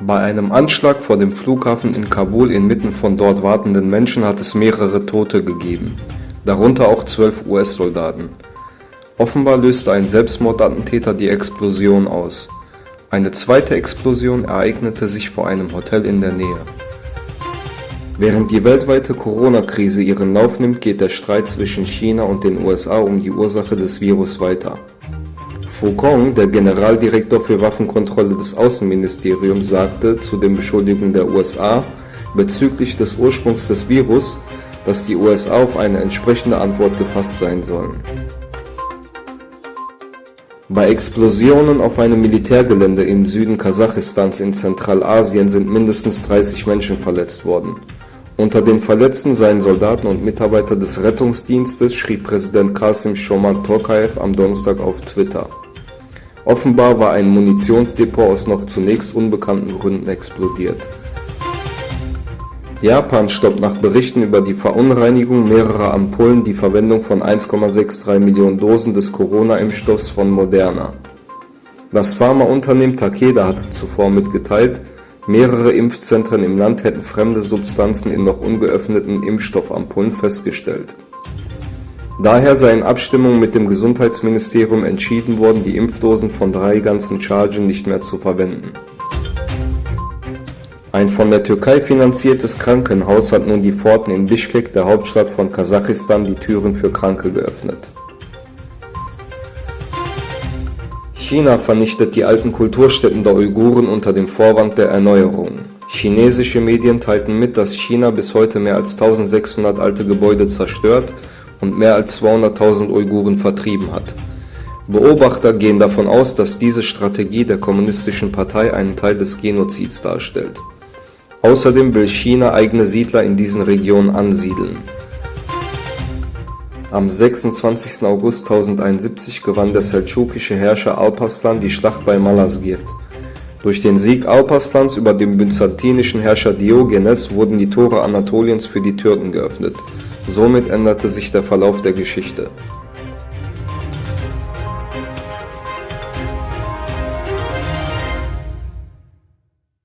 Bei einem Anschlag vor dem Flughafen in Kabul inmitten von dort wartenden Menschen hat es mehrere Tote gegeben, darunter auch 12 US-Soldaten. Offenbar löste ein Selbstmordattentäter die Explosion aus. Eine zweite Explosion ereignete sich vor einem Hotel in der Nähe. Während die weltweite Corona-Krise ihren Lauf nimmt, geht der Streit zwischen China und den USA um die Ursache des Virus weiter. Fu Kong, der Generaldirektor für Waffenkontrolle des Außenministeriums, sagte zu den Beschuldigungen der USA bezüglich des Ursprungs des Virus, dass die USA auf eine entsprechende Antwort gefasst sein sollen. Bei Explosionen auf einem Militärgelände im Süden Kasachstans in Zentralasien sind mindestens 30 Menschen verletzt worden. Unter den Verletzten seien Soldaten und Mitarbeiter des Rettungsdienstes, schrieb Präsident Kassym-Jomart Tokayev am Donnerstag auf Twitter. Offenbar war ein Munitionsdepot aus noch zunächst unbekannten Gründen explodiert. Japan stoppt nach Berichten über die Verunreinigung mehrerer Ampullen die Verwendung von 1,63 Millionen Dosen des Corona-Impfstoffs von Moderna. Das Pharmaunternehmen Takeda hatte zuvor mitgeteilt, mehrere Impfzentren im Land hätten fremde Substanzen in noch ungeöffneten Impfstoffampullen festgestellt. Daher sei in Abstimmung mit dem Gesundheitsministerium entschieden worden, die Impfdosen von 3 ganzen Chargen nicht mehr zu verwenden. Ein von der Türkei finanziertes Krankenhaus hat nun die Pforten in Bischkek, der Hauptstadt von Kasachstan, die Türen für Kranke geöffnet. China vernichtet die alten Kulturstätten der Uiguren unter dem Vorwand der Erneuerung. Chinesische Medien teilten mit, dass China bis heute mehr als 1600 alte Gebäude zerstört und mehr als 200.000 Uiguren vertrieben hat. Beobachter gehen davon aus, dass diese Strategie der Kommunistischen Partei einen Teil des Genozids darstellt. Außerdem will China eigene Siedler in diesen Regionen ansiedeln. Am 26. August 1071 gewann der seldschukische Herrscher Alparslan die Schlacht bei Malazgirt. Durch den Sieg Alparslans über den byzantinischen Herrscher Diogenes wurden die Tore Anatoliens für die Türken geöffnet. Somit änderte sich der Verlauf der Geschichte.